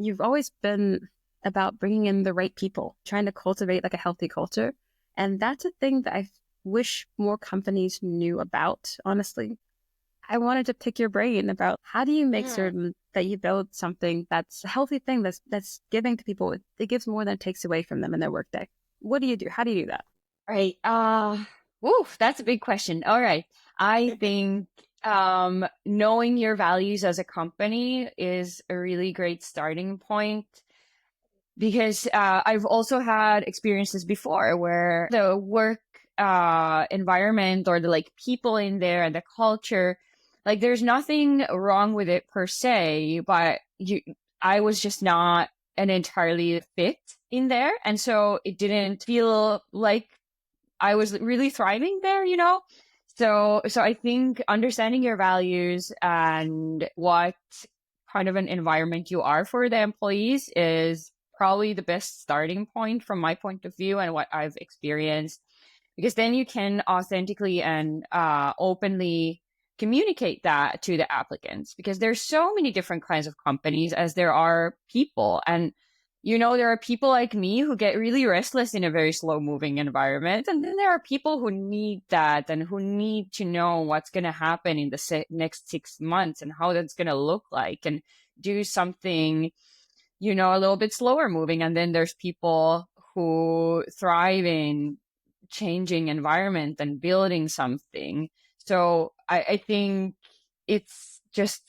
you've always been about bringing in the right people, trying to cultivate like a healthy culture. And that's a thing that I wish more companies knew about, honestly. I wanted to pick your brain about how do you make Mm. certain that you build something that's a healthy thing that's giving to people. It gives more than it takes away from them in their workday. What do you do? How do you do that? Right. That's a big question. All right. I think knowing your values as a company is a really great starting point because I've also had experiences before where the work environment or the like people in there and the culture, like there's nothing wrong with it per se, but I was just not an entirely fit in there. And so it didn't feel like I was really thriving there, you know? So I think understanding your values and what kind of an environment you are for the employees is probably the best starting point from my point of view and what I've experienced, because then you can authentically and openly communicate that to the applicants, because there's so many different kinds of companies as there are people. And there are people like me who get really restless in a very slow moving environment. And then there are people who need that and who need to know what's going to happen in the next 6 months and how that's going to look like and do something, a little bit slower moving. And then there's people who thrive in changing environment and building something. So I think it's just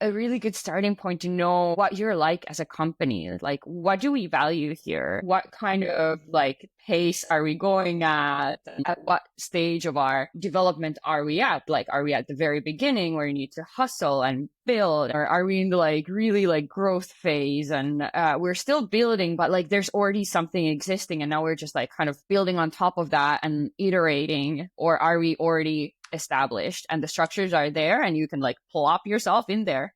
a really good starting point to know what you're like as a company. Like, what do we value here? What kind of like pace are we going at? At what stage of our development are we at? Like, are we at the very beginning where you need to hustle and build? Or are we in the like really like growth phase and we're still building, but like there's already something existing and now we're just like kind of building on top of that and iterating? Or are we already established and the structures are there and you can like plop yourself in there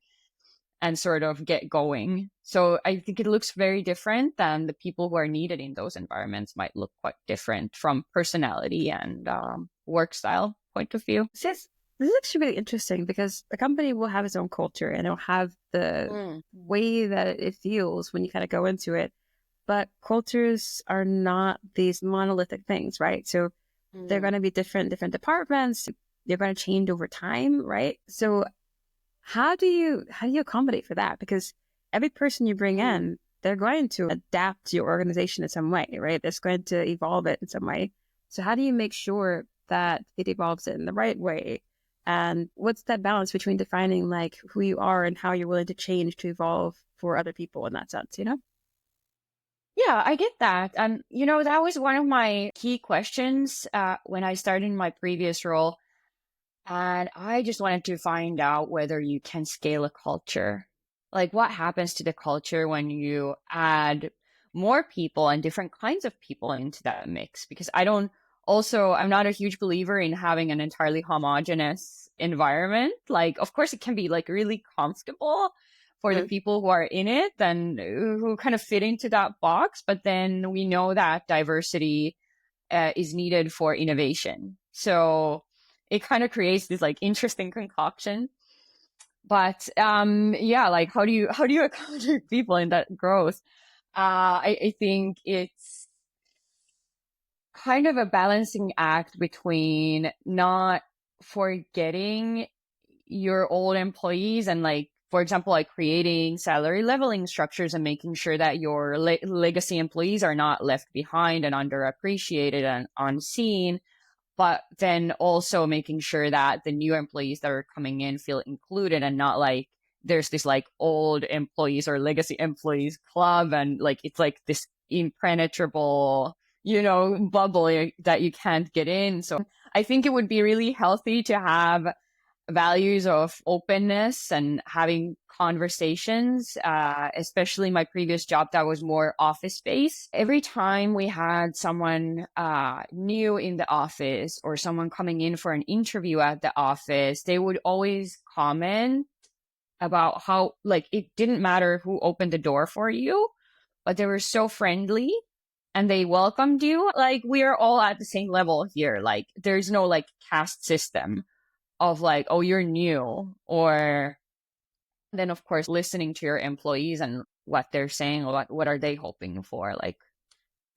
and sort of get going? So I think it looks very different, than the people who are needed in those environments might look quite different from personality and work style point of view. This is actually really interesting because a company will have its own culture and it'll have the Mm. way that it feels when you kind of go into it. But cultures are not these monolithic things, right? So they're going to be different departments. They're going to change over time, right? So how do you accommodate for that? Because every person you bring in, they're going to adapt to your organization in some way, right? It's going to evolve it in some way. So how do you make sure that it evolves it in the right way? And what's that balance between defining like who you are and how you're willing to change to evolve for other people in that sense, you know? Yeah, I get that. And, that was one of my key questions when I started in my previous role. And I just wanted to find out whether you can scale a culture. Like, what happens to the culture when you add more people and different kinds of people into that mix? Because I'm not a huge believer in having an entirely homogenous environment. Like, of course, it can be like really comfortable for the people who are in it and who kind of fit into that box. But then we know that diversity is needed for innovation. So it kind of creates this like interesting concoction. But yeah, like how do you accommodate people in that growth? I think it's kind of a balancing act between not forgetting your old employees and like, for example, like creating salary leveling structures and making sure that your legacy employees are not left behind and underappreciated and unseen, but then also making sure that the new employees that are coming in feel included and not like there's this like old employees or legacy employees club and like it's like this impenetrable, bubble that you can't get in. So I think it would be really healthy to have values of openness and having conversations, especially my previous job that was more office based. Every time we had someone new in the office or someone coming in for an interview at the office, they would always comment about how like it didn't matter who opened the door for you, but they were so friendly and they welcomed you. Like, we are all at the same level here. Like, there's no like caste system of like, oh, you're new. Or then, of course, listening to your employees and what they're saying, or what are they hoping for? Like,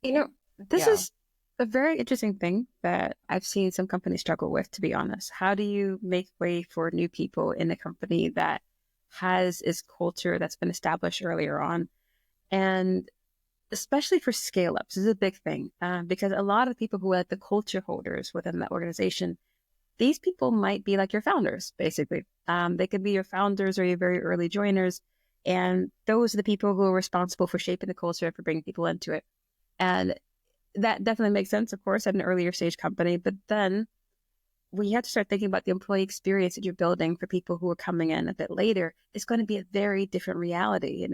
This yeah. is a very interesting thing that I've seen some companies struggle with, to be honest. How do you make way for new people in a company that has its culture that's been established earlier on? And especially for scale ups, this is a big thing because a lot of people who are like the culture holders within that organization, these people might be like your founders, basically. They could be your founders or your very early joiners. And those are the people who are responsible for shaping the culture, for bringing people into it. And that definitely makes sense, of course, at an earlier stage company. But then we have to start thinking about the employee experience that you're building for people who are coming in a bit later. It's going to be a very different reality,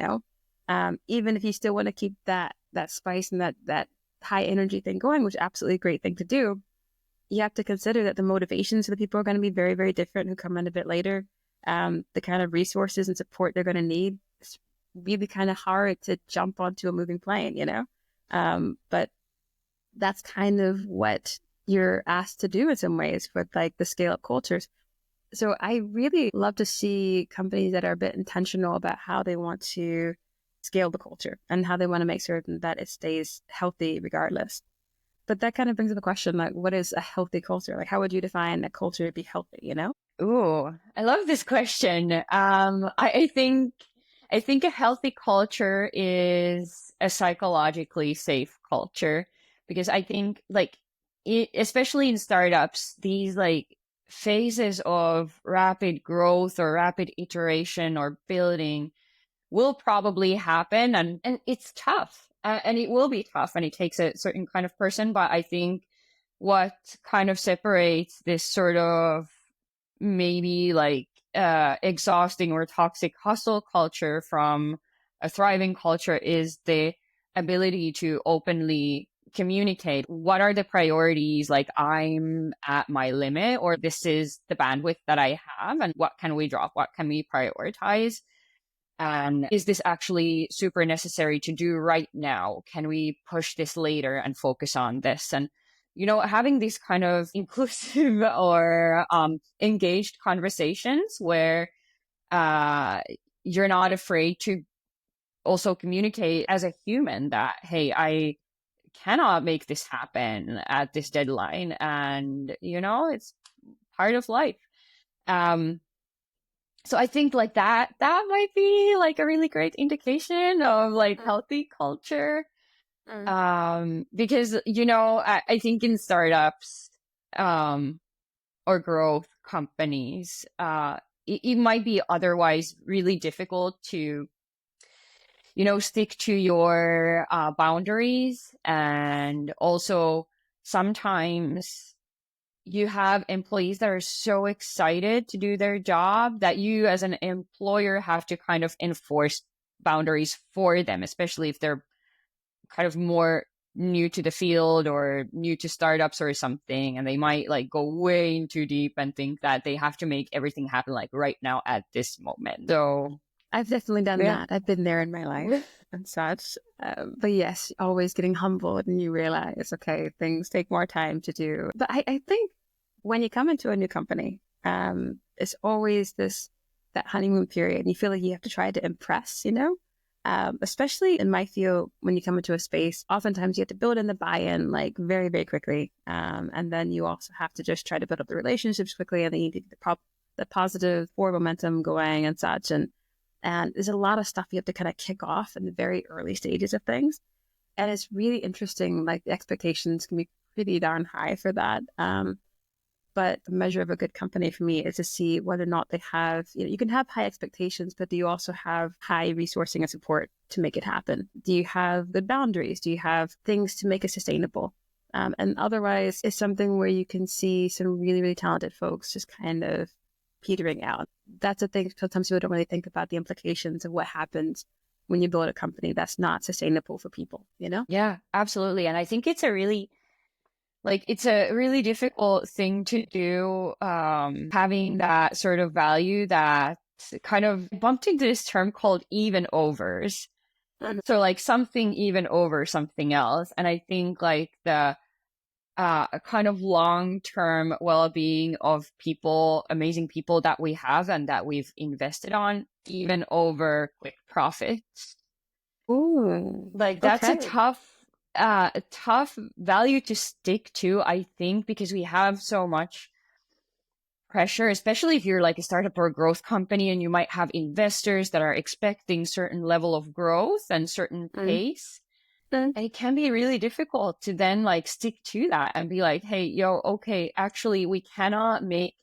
even if you still want to keep that spice and that high energy thing going, which is absolutely a great thing to do. You have to consider that the motivations of the people are going to be very, very different who come in a bit later. The kind of resources and support they're going to need. It's really kind of hard to jump onto a moving plane. But that's kind of what you're asked to do in some ways with like the scale up cultures. So I really love to see companies that are a bit intentional about how they want to scale the culture and how they want to make certain that it stays healthy regardless. But that kind of brings up the question, like, what is a healthy culture? Like, how would you define a culture to be healthy? Ooh, I love this question. I think a healthy culture is a psychologically safe culture, because I think like especially in startups, these like phases of rapid growth or rapid iteration or building will probably happen, and it's tough, and it will be tough, and it takes a certain kind of person. But I think what kind of separates this sort of maybe like exhausting or toxic hustle culture from a thriving culture is the ability to openly communicate what are the priorities, like I'm at my limit, or this is the bandwidth that I have, and what can we drop, what can we prioritize, and is this actually super necessary to do right now, can we push this later and focus on this. And having these kind of inclusive or engaged conversations where you're not afraid to also communicate as a human that, hey, I cannot make this happen at this deadline, and it's part of life. So I think like that might be like a really great indication of like healthy culture. Because I think in startups or growth companies, it might be otherwise really difficult to stick to your boundaries, and also sometimes you have employees that are so excited to do their job that you as an employer have to kind of enforce boundaries for them, especially if they're kind of more new to the field or new to startups or something, and they might like go way in too deep and think that they have to make everything happen like right now at this moment. So I've definitely done yeah. that. I've been there in my life and such. But yes, always getting humbled and you realize, okay, things take more time to do. But I think when you come into a new company, it's always that honeymoon period. And you feel like you have to try to impress. Especially in my field, when you come into a space, oftentimes you have to build in the buy-in like very, very quickly. And then you also have to just try to build up the relationships quickly, and then you need the positive forward momentum going and such. And there's a lot of stuff you have to kind of kick off in the very early stages of things. And it's really interesting. Like the expectations can be pretty darn high for that. But the measure of a good company for me is to see whether or not they have, you can have high expectations, but do you also have high resourcing and support to make it happen? Do you have good boundaries? Do you have things to make it sustainable? And otherwise, it's something where you can see some really, really talented folks just kind of petering out. That's a thing. Sometimes people don't really think about the implications of what happens when you build a company that's not sustainable for people. Yeah, absolutely. And I think it's a really difficult thing to do, having that sort of value that kind of bumped into this term called even overs. So like something even over something else. And I think like the kind of long-term well-being of people, amazing people that we have and that we've invested on, even over quick profits. Ooh, Like that's okay. a tough value to stick to, I think, because we have so much pressure, especially if you're like a startup or a growth company and you might have investors that are expecting certain level of growth and certain Mm, pace. mm, And it can be really difficult to then like stick to that and be like, hey, yo, okay, actually, we cannot make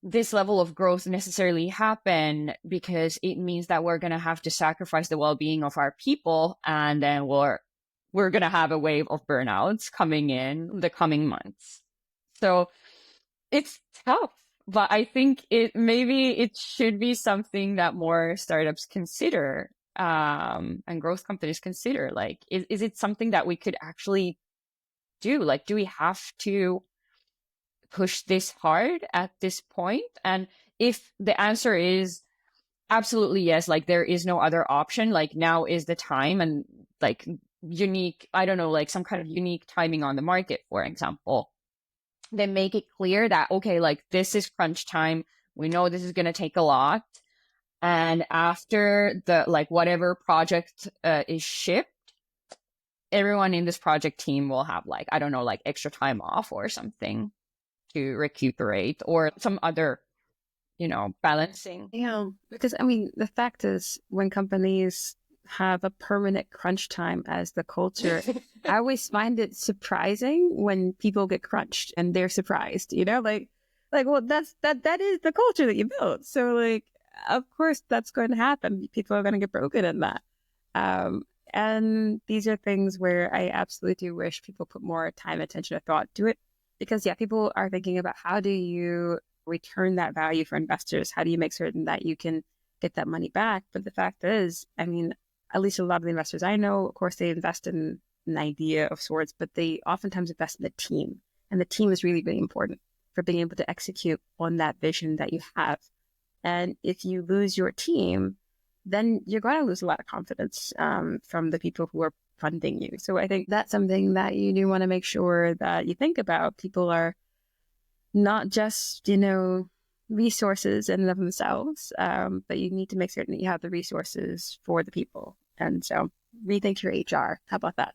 this level of growth necessarily happen because it means that we're going to have to sacrifice the well-being of our people, and then we're going to have a wave of burnouts coming in the coming months. So it's tough, but I think it should be something that more startups consider, and growth companies consider. Like, is it something that we could actually do? Like, do we have to push this hard at this point? And if the answer is absolutely yes, like there is no other option, like now is the time, and like unique, I don't know, like some kind of unique timing on the market, for example, then make it clear that, okay, like this is crunch time. We know this is going to take a lot. And after the, like, whatever project is shipped, everyone in this project team will have, like, I don't know, like extra time off or something to recuperate, or some other, balancing. yeah, because I mean, the fact is, when companies have a permanent crunch time as the culture, I always find it surprising when people get crunched and they're surprised, well, that is the culture that you built. So like, of course that's going to happen. People are going to get broken in that. Um, and these are things where I absolutely do wish people put more time, attention, or thought to it. Because yeah, people are thinking about how do you return that value for investors? How do you make certain that you can get that money back? But the fact is, I mean, at least a lot of the investors I know, of course, they invest in an idea of sorts, but they oftentimes invest in the team. And the team is really, really important for being able to execute on that vision that you have. And if you lose your team, then you're going to lose a lot of confidence from the people who are funding you. So I think that's something that you do want to make sure that you think about. People are not just, resources in and of themselves, but you need to make certain that you have the resources for the people. And so rethink your HR. How about that?